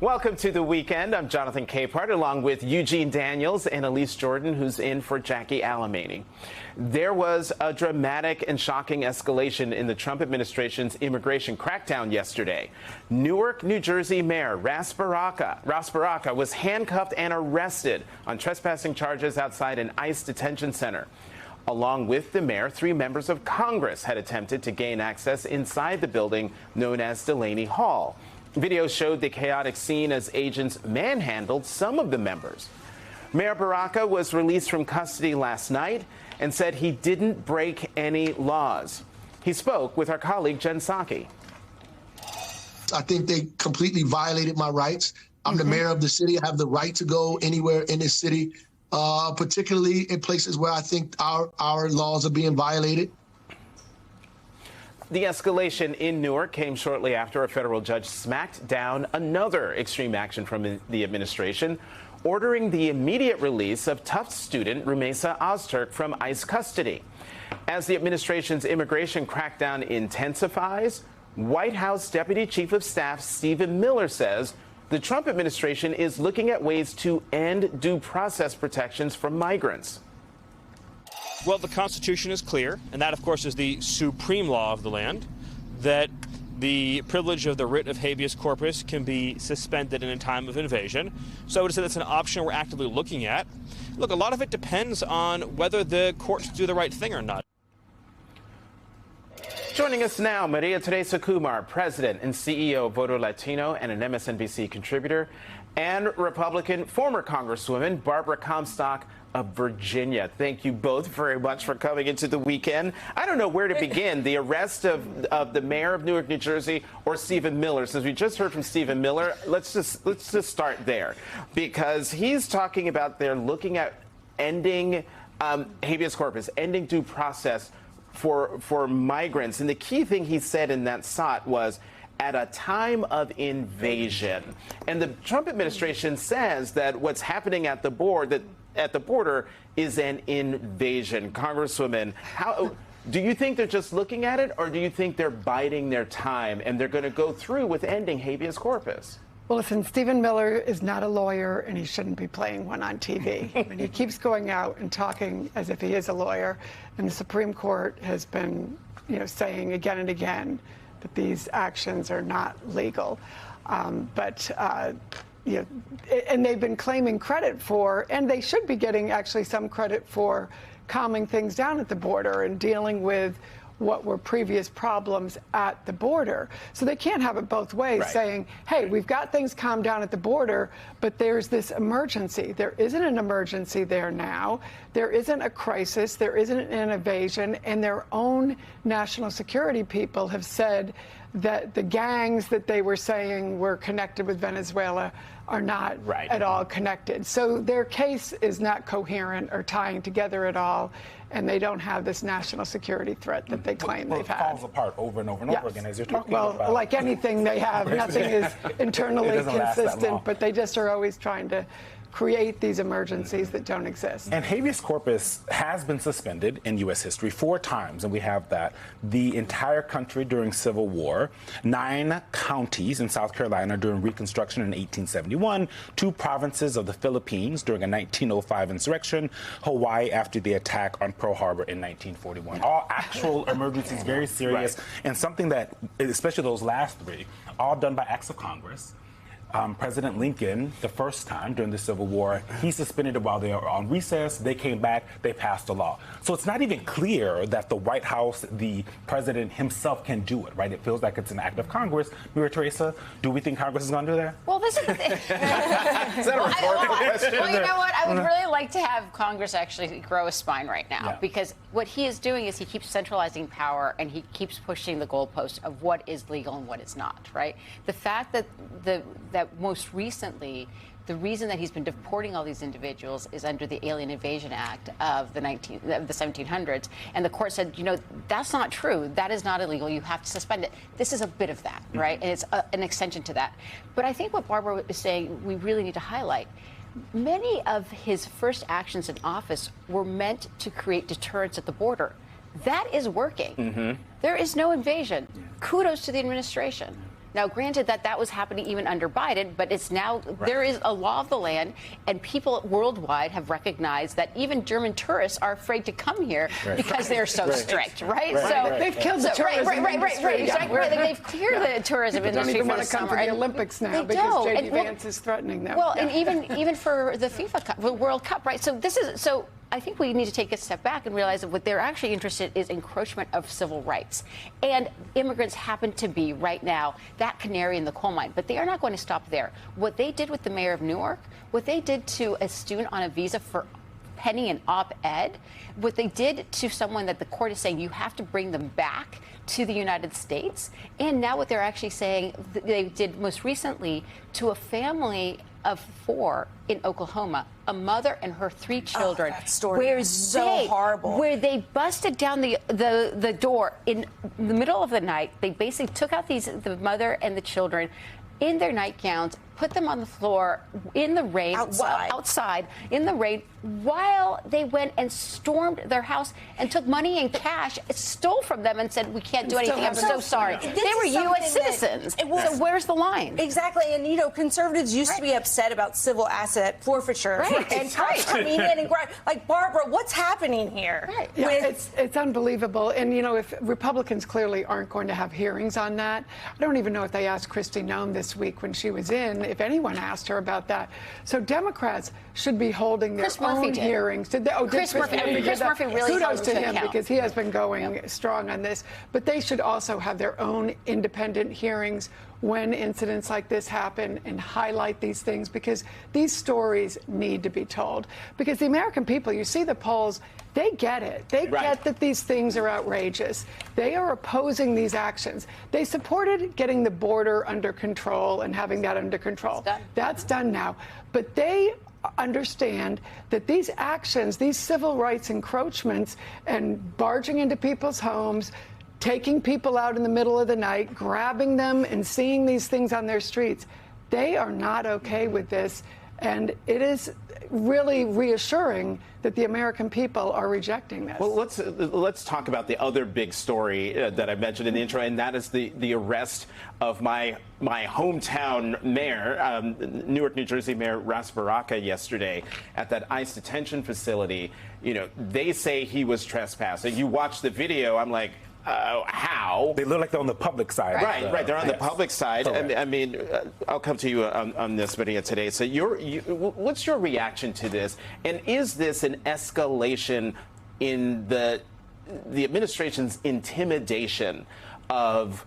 Welcome to the weekend. I'm Jonathan Capehart, along with Eugene Daniels and Elise Jordan, who's in for Jackie Alamany. There was a dramatic and shocking escalation in the Trump administration's immigration crackdown yesterday. Newark, New Jersey Mayor Ras Baraka was handcuffed and arrested on trespassing charges outside an ICE detention center. Along with the mayor, 3 members of Congress had attempted to gain access inside the building known as Delaney Hall. Video showed the chaotic scene as agents manhandled some of the members. Mayor Baraka was released from custody last night and said he didn't break any laws. He spoke with our colleague Jen Psaki. I think they completely violated my rights. I'm the mayor of the city. I have the right to go anywhere in this city, particularly in places where I think our laws are being violated. The escalation in Newark came shortly after a federal judge smacked down another extreme action from the administration, ordering the immediate release of Tufts student Rumeysa Ozturk from ICE custody. As the administration's immigration crackdown intensifies, White House Deputy Chief of Staff Stephen Miller says the Trump administration is looking at ways to end due process protections for migrants. Well, the Constitution is clear, and that, of course, is the supreme law of the land, that the privilege of the writ of habeas corpus can be suspended in a time of invasion. So I would say that's an option we're actively looking at. Look, a lot of it depends on whether the courts do the right thing or not. Joining us now, Maria Teresa Kumar, President and CEO of Voto Latino and an MSNBC contributor, and Republican former Congresswoman Barbara Comstock of Virginia. Thank you both very much for coming into the weekend. I don't know where to begin, the arrest of the mayor of Newark, New Jersey, or Stephen Miller. Since we just heard from Stephen Miller, let's just start there, because he's talking about they're looking at ending habeas corpus, ending due process for migrants. And the key thing he said in that SOT was, at a time of invasion. And the Trump administration says that what's happening at the border is an invasion. Congresswoman, how do you think they're just looking at it, or do you think they're biding their time and they're going to go through with ending habeas corpus? Well, listen, Stephen Miller is not a lawyer, and he shouldn't be playing one on TV. I mean, he keeps going out and talking as if he is a lawyer, and the Supreme Court has been, saying again and again that these actions are not legal. And they've been claiming credit for, and they should be getting actually some credit for calming things down at the border and dealing with what were previous problems at the border. So they can't have it both ways, right, saying, hey, we've got things calmed down at the border, but there's this emergency. There isn't an emergency there now. There isn't a crisis. There isn't an invasion. And their own national security people have said that the gangs that they were saying were connected with Venezuela are not at all connected. So their case is not coherent or tying together at all, and they don't have this national security threat that they claim they've had. It falls apart over and over and over again as you're talking about. Well, like anything they have, nothing is internally consistent, but they just are always trying to create these emergencies that don't exist. And habeas corpus has been suspended in U.S. history 4 times, and we have that. The entire country during Civil War, 9 counties in South Carolina during Reconstruction in 1871, 2 provinces of the Philippines during a 1905 insurrection, Hawaii after the attack on Pearl Harbor in 1941. All actual emergencies, very serious, and something that, especially those last 3, all done by acts of Congress. President Lincoln, the first time during the Civil War, he suspended it while they were on recess. They came back, they passed a law. So it's not even clear that the White House, the president himself can do it, right? It feels like it's an act of Congress. Maria Teresa, do we think Congress is going to do that? Well, this is the thing. Is that a rhetorical question? Well, you know what? I would really like to have Congress actually grow a spine right now, because what he is doing is he keeps centralizing power and he keeps pushing the goalpost of what is legal and what is not, right? The fact that that most recently, the reason that he's been deporting all these individuals is under the Alien Invasion Act of the 1700s. And the court said, that's not true. That is not illegal. You have to suspend it. This is a bit of that, right? And it's an extension to that. But I think what Barbara is saying, we really need to highlight. Many of his first actions in office were meant to create deterrence at the border. That is working. There is no invasion. Kudos to the administration. Now, granted that was happening even under Biden, but it's now there is a law of the land, and people worldwide have recognized that even German tourists are afraid to come here because they're so strict, right? So they've killed the tourism industry. They've cleared the tourism industry. Don't even for want the to come summer. to the Olympics now because JD Vance is threatening them. Well, and even for the FIFA Cup, the World Cup, right? So I think we need to take a step back and realize that what they're actually interested in is encroachment of civil rights. And immigrants happen to be, right now, that canary in the coal mine. But they are not going to stop there. What they did with the mayor of Newark, what they did to a student on a visa for penning an op-ed, what they did to someone that the court is saying you have to bring them back to the United States, and now what they're actually saying they did most recently to a family of 4 in Oklahoma, a mother and her 3 children. That story is so horrible. Where they busted down the door in the middle of the night. They basically took out the mother and the children in their nightgowns, put them on the floor in the rain, outside in the rain, while they went and stormed their house and took money and cash, stole from them and said, we can't do anything. I'm so sorry. They were U.S. citizens. So where's the line? Exactly. And, conservatives used to be upset about civil asset forfeiture. And cops coming in and like, Barbara, what's happening here? Yeah, it's unbelievable. And, if Republicans clearly aren't going to have hearings on that, I don't even know if they asked Kristi Noem this week when she was in, if anyone asked her about that. So Democrats should be holding their own hearings. Did they? Oh, Chris Murphy really kudos to him because he has been going strong on this. But they should also have their own independent hearings when incidents like this happen and highlight these things, because these stories need to be told. Because the American people, you see the polls, they get it. They get that these things are outrageous. They are opposing these actions. They supported getting the border under control and having that under control. That's done now. But they understand that these actions, these civil rights encroachments and barging into people's homes, taking people out in the middle of the night, grabbing them and seeing these things on their streets, they are not okay with this. And it is really reassuring that the American people are rejecting this. Well, let's talk about the other big story that I mentioned in the intro, and that is the arrest of my hometown mayor, Newark, New Jersey Mayor Ras Baraka, yesterday at that ICE detention facility. They say he was trespassing. You watch the video, I'm like, how? They look like they're on the public side. Right. They're on the public side. I mean, I'll come to you on this video today. So, what's your reaction to this? And is this an escalation in the administration's intimidation of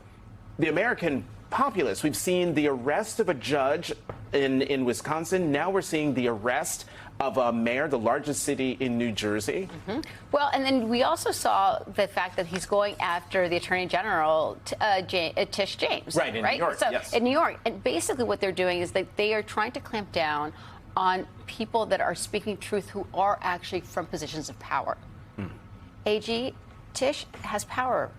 the American populace? We've seen the arrest of a judge in Wisconsin. Now we're seeing the arrest of a mayor, the largest city in New Jersey. Mm-hmm. Well, and then we also saw the fact that he's going after the Attorney General, Tish James. Right, in New York, so, yes. In New York. And basically what they're doing is that they are trying to clamp down on people that are speaking truth who are actually from positions of power. AG Tish has power.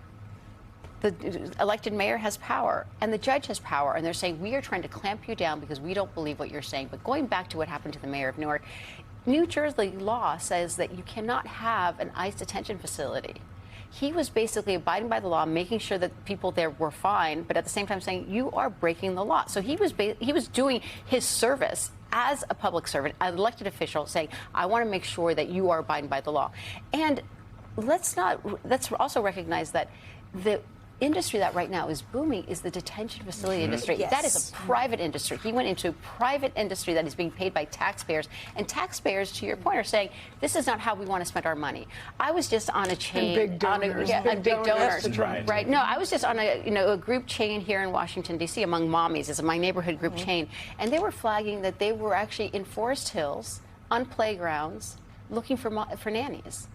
The elected mayor has power, and the judge has power, and they're saying, we are trying to clamp you down because we don't believe what you're saying. But going back to what happened to the mayor of Newark, New Jersey law says that you cannot have an ICE detention facility. He was basically abiding by the law, making sure that people there were fine, but at the same time saying, you are breaking the law. So he was doing his service as a public servant, an elected official, saying, I want to make sure that you are abiding by the law. And let's also recognize that the industry that right now is booming is the detention facility industry. Yes. That is a private industry. He went into a private industry that is being paid by taxpayers, and taxpayers, to your point, are saying this is not how we want to spend our money. I was just on a chain, big donors. big donors, right? No, I was just on a group chain here in Washington D.C. among mommies. It's my neighborhood group chain, and they were flagging that they were actually in Forest Hills on playgrounds looking for nannies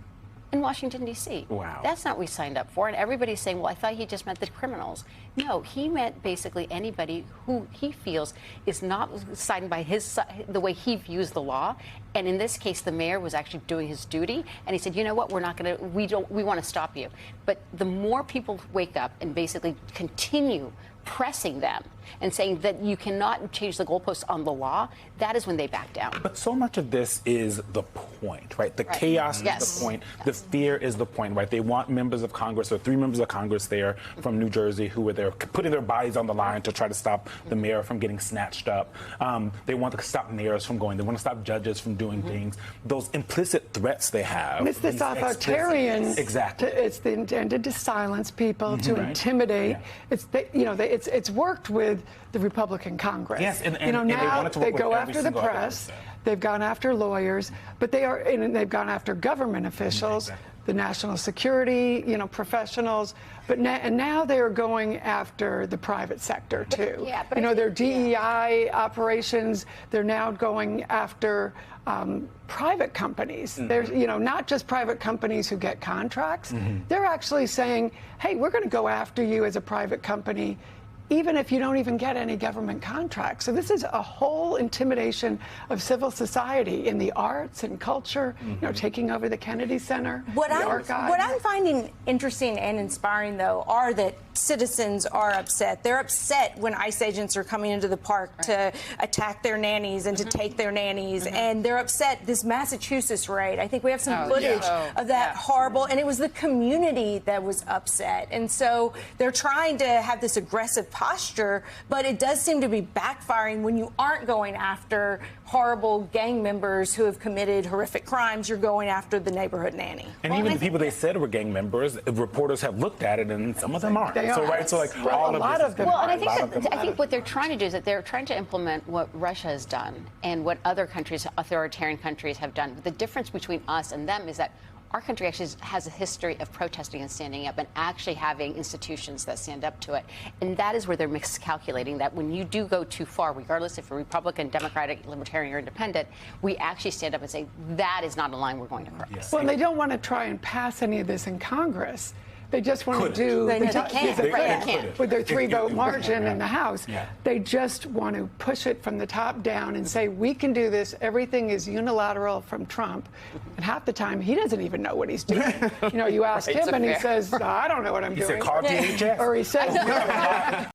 in Washington, D.C. Wow. That's not what we signed up for. And everybody's saying, well, I thought he just meant the criminals. No, he meant basically anybody who he feels is not siding by the way he views the law. And in this case, the mayor was actually doing his duty. And he said, you know what, we want to stop you. But the more people wake up and basically continue pressing them and saying that you cannot change the goalposts on the law, that is when they back down. But so much of this is the point, right? The chaos is the point. The fear is the point, right? They want members of Congress, or 3 members of Congress there from New Jersey who were there putting their bodies on the line to try to stop the mayor from getting snatched up. They want to stop mayors from going. They want to stop judges from doing things. Those implicit threats they have. And it's this authoritarian. Exactly. It's intended to silence people, to intimidate. Yeah. It's worked with the Republican Congress. Yes, and now they go after the press. They've gone after lawyers, but they've gone after government officials, the national security, professionals. But now they are going after the private sector too. Their DEI operations. They're now going after private companies. There's, not just private companies who get contracts. They're actually saying, hey, we're going to go after you as a private company, even if you don't even get any government contracts. So this is a whole intimidation of civil society in the arts and culture, taking over the Kennedy Center, the archives. What I'm finding interesting and inspiring, though, are that citizens are upset. They're upset when ICE agents are coming into the park to attack their nannies and to take their nannies. And they're upset. This Massachusetts raid, I think we have some footage of that horrible, and it was the community that was upset. And so they're trying to have this aggressive posture, but it does seem to be backfiring when you aren't going after horrible gang members who have committed horrific crimes. You're going after the neighborhood nanny. And even the people they said were gang members, reporters have looked at it, and some of them aren't. All of them. Well, and I think what they're trying to do is that they're trying to implement what Russia has done and what other countries, authoritarian countries, have done. The difference between us and them is that our country actually has a history of protesting and standing up and actually having institutions that stand up to it. And that is where they're miscalculating that when you do go too far, regardless if you're Republican, Democratic, Libertarian, or Independent, we actually stand up and say, that is not a line we're going to cross. Yes. Well, they don't want to try and pass any of this in Congress. They just want to do they can't. With their 3-vote margin in the House. They just want to push it from the top down and say, we can do this. Everything is unilateral from Trump. And half the time, he doesn't even know what he's doing. You ask him and he says, I don't know what I'm doing. He said, call DHS. Or he says,